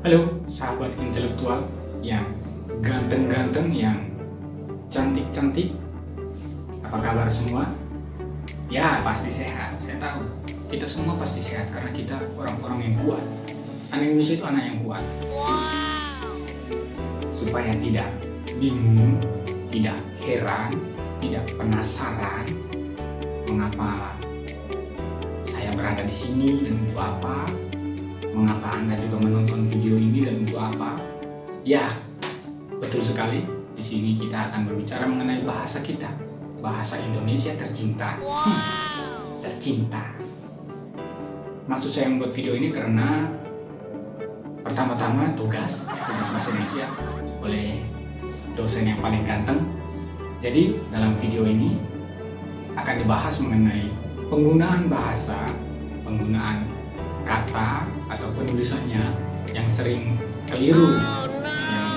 Halo sahabat intelektual yang ganteng-ganteng, yang cantik-cantik. Apa kabar semua? Ya pasti sehat, saya tahu. Kita semua pasti sehat karena kita orang-orang yang kuat. Anak Indonesia itu anak yang kuat. Supaya tidak bingung, tidak heran, tidak penasaran mengapa saya berada di sini dan untuk apa, mengapa Anda juga menonton video ini dan untuk apa. Ya, betul sekali. Di sini kita akan berbicara mengenai bahasa kita, bahasa Indonesia tercinta. Tercinta. Maksud saya membuat video ini karena pertama-tama tugas bahasa Indonesia oleh dosen yang paling ganteng. Jadi dalam video ini akan dibahas mengenai penggunaan bahasa, penggunaan kata atau penulisannya yang sering keliru, yang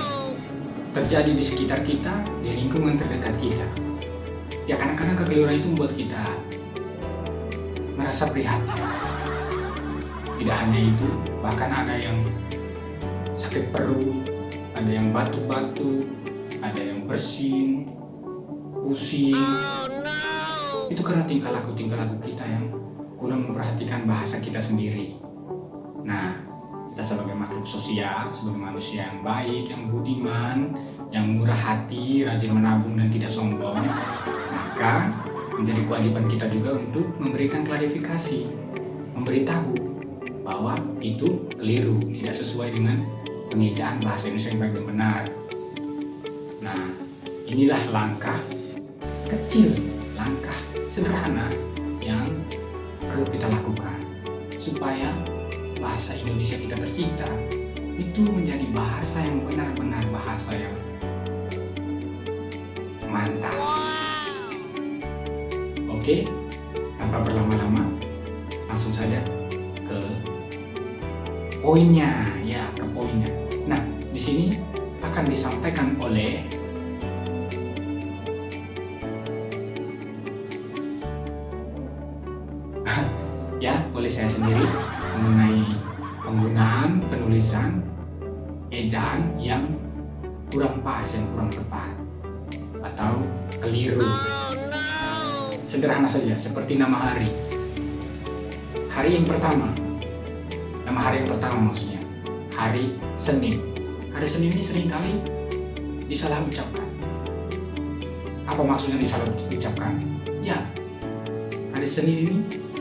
terjadi di sekitar kita, di lingkungan terdekat kita. Ya kadang-kadang kekeliruan itu membuat kita merasa prihatin. Tidak hanya itu, bahkan ada yang sakit perut, ada yang batuk-batuk, ada yang bersin, pusing. Itu karena tingkah laku kita yang kurang memperhatikan bahasa kita sendiri. Nah, kita sebagai makhluk sosial, sebagai manusia yang baik, yang budiman, yang murah hati, rajin menabung dan tidak sombong, maka menjadi kewajiban kita juga untuk memberikan klarifikasi, memberitahu bahwa itu keliru, tidak sesuai dengan pengejaan bahasa Indonesia yang baik dan benar. Nah, inilah langkah kecil, langkah sederhana yang perlu kita lakukan supaya bahasa Indonesia kita tercinta itu menjadi bahasa yang benar-benar bahasa yang mantap. Oke, tanpa berlama-lama langsung saja ke poinnya, ya ke poinnya. Nah, di sini akan disampaikan oleh oleh saya sendiri mengenai penggunaan penulisan ejaan yang kurang pas, yang kurang tepat atau keliru. Sederhana saja, seperti nama hari. Hari yang pertama, nama hari yang pertama maksudnya hari Senin. Hari Senin ini seringkali disalah ucapkan. Apa maksudnya disalah ucapkan? Ya, hari Senin ini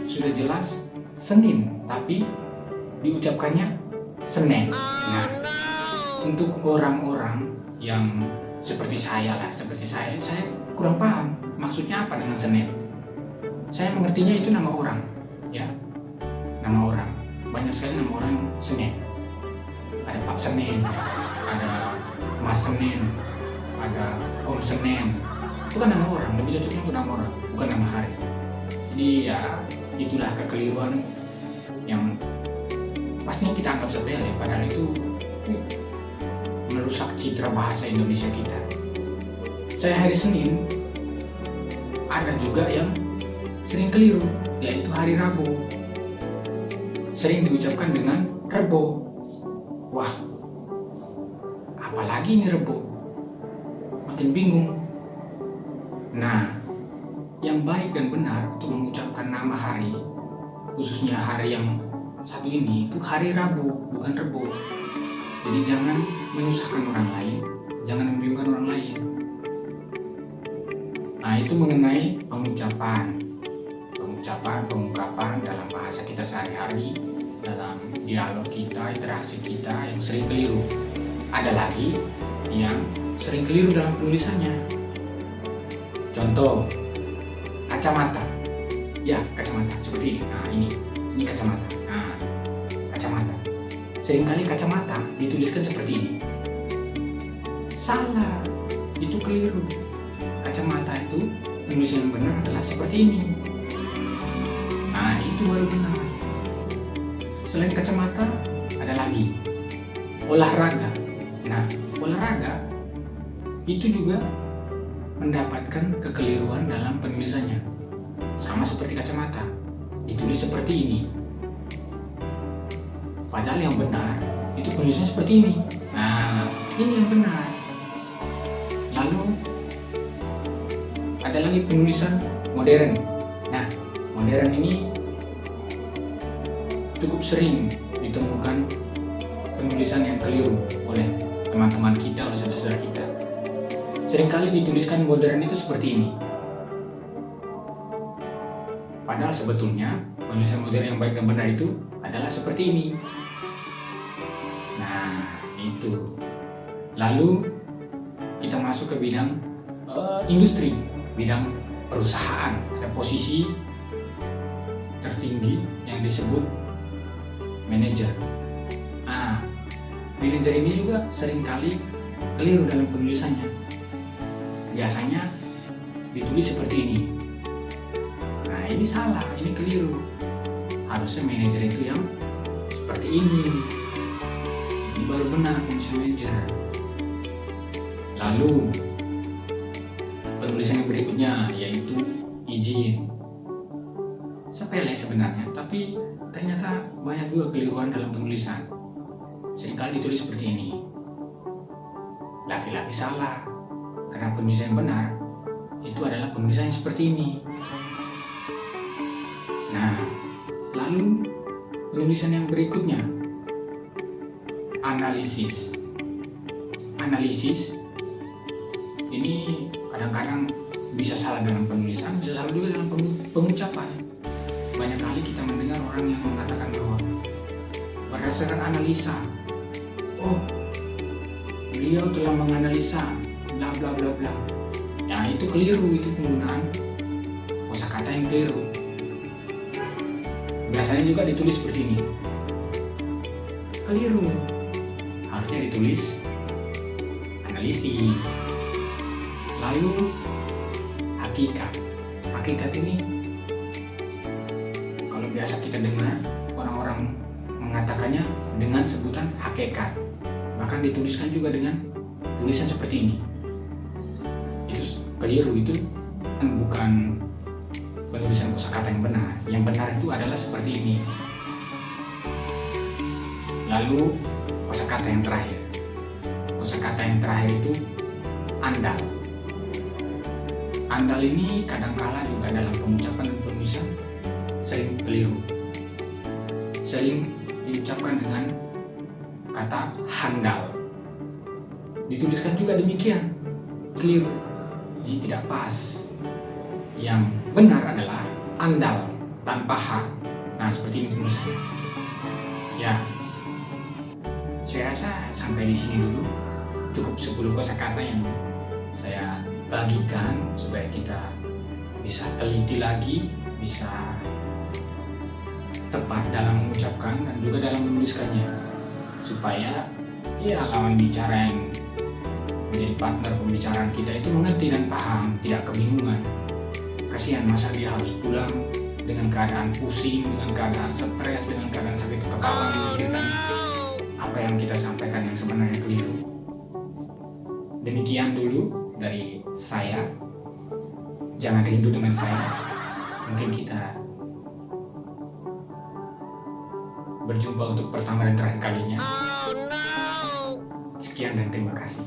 sudah jelas Senin, tapi diucapkannya Senen. Nah, untuk orang-orang yang seperti saya kurang paham maksudnya apa dengan Senen. Saya mengertinya itu nama orang, ya, nama orang. Banyak sekali nama orang Senen. Ada Pak Senen, ada Mas Senen, ada Om Senen. Itu kan nama orang, lebih cocoknya itu nama orang, bukan nama hari. Jadi ya itulah kekeliruan yang pastinya kita anggap sepele, padahal itu merusak citra bahasa Indonesia kita. Saya hari Senin, ada juga yang sering keliru, yaitu hari Rabu. Sering diucapkan dengan Rebo. Wah, apalagi ini Rebo? Makin bingung. Nah, yang baik dan benar untuk mengucapkan nama hari, khususnya hari yang satu ini, itu hari Rabu, bukan Rebo. Jadi jangan menyusahkan orang lain, jangan membingungkan orang lain. Nah, itu mengenai pengungkapan dalam bahasa kita sehari-hari, dalam dialog kita, interaksi kita yang sering keliru. Ada lagi yang sering keliru dalam penulisannya. Contoh, kacamata. Ya, kacamata seperti ini. Nah, ini kacamata. Nah, kacamata. Seringkali kacamata dituliskan seperti ini. Salah. Itu keliru. Kacamata itu penulisan yang benar adalah seperti ini. Nah, itu baru benar. Selain kacamata, ada lagi olahraga. Nah, olahraga itu juga mendapatkan kekeliruan dalam penulisannya. Sama seperti kacamata, ditulis seperti ini. Padahal yang benar itu penulisannya seperti ini. Nah, ini yang benar. Lalu ada lagi penulisan modern. Nah, modern ini cukup sering ditemukan penulisan yang keliru oleh teman-teman kita, oleh saudara-saudara kita. Seringkali dituliskan modern itu seperti ini. Padahal sebetulnya penulisan modern yang baik dan benar itu adalah seperti ini. Nah, itu. Lalu kita masuk ke bidang industri, bidang perusahaan. Ada posisi tertinggi yang disebut manajer. Nah, manajer ini juga seringkali keliru dalam penulisannya. Biasanya ditulis seperti ini. Nah, ini salah, ini keliru. Harusnya manajer itu yang seperti ini. Ini baru benar penulisan manajer. Lalu penulisan yang berikutnya yaitu izin. Sepele sebenarnya, tapi ternyata banyak juga keliruan dalam penulisan. Seringkali ditulis seperti ini. Laki-laki salah, karena penulisan yang benar itu adalah penulisan yang seperti ini. Nah, lalu penulisan yang berikutnya, analisis. Analisis ini kadang-kadang bisa salah dalam penulisan, bisa salah juga dalam pengucapan. Banyak kali kita mendengar orang yang mengatakan bahwa berdasarkan analisa, oh, beliau telah menganalisa bla bla bla bla. Ya, itu keliru, itu penggunaan kosakata yang keliru. Biasanya juga ditulis seperti ini. Keliru. Harusnya ditulis analisis. Lalu hakikat. Hakikat ini kalau biasa kita dengar orang-orang mengatakannya dengan sebutan hakikat. Bahkan dituliskan juga dengan tulisan seperti ini. Itu keliru, itu bukan penulisan kosakata yang benar. Yang benar itu adalah seperti ini. Lalu kosakata yang terakhir. Kosakata yang terakhir itu andal. Andal ini kadangkala juga dalam pengucapan dan penulisan sering keliru. Sering diucapkan dengan kata handal. Dituliskan juga demikian, keliru. Ini tidak pas. Yang benar adalah andal tanpa H. Nah, seperti ini tulisannya. Ya, saya rasa sampai di sini dulu. Cukup 10 kosakata yang saya bagikan supaya kita bisa teliti lagi, bisa tepat dalam mengucapkan dan juga dalam menuliskannya, supaya ya lawan bicara yang menjadi partner pembicaraan kita itu mengerti dan paham, tidak kebingungan. Kasihan, masa dia harus pulang dengan keadaan pusing, dengan keadaan stres, dengan keadaan sakit kepala, memikirkan apa yang kita sampaikan yang sebenarnya keliru. Demikian dulu dari saya. Jangan rindu dengan saya. Mungkin kita berjumpa untuk pertama dan terakhir kalinya. Sekian dan terima kasih.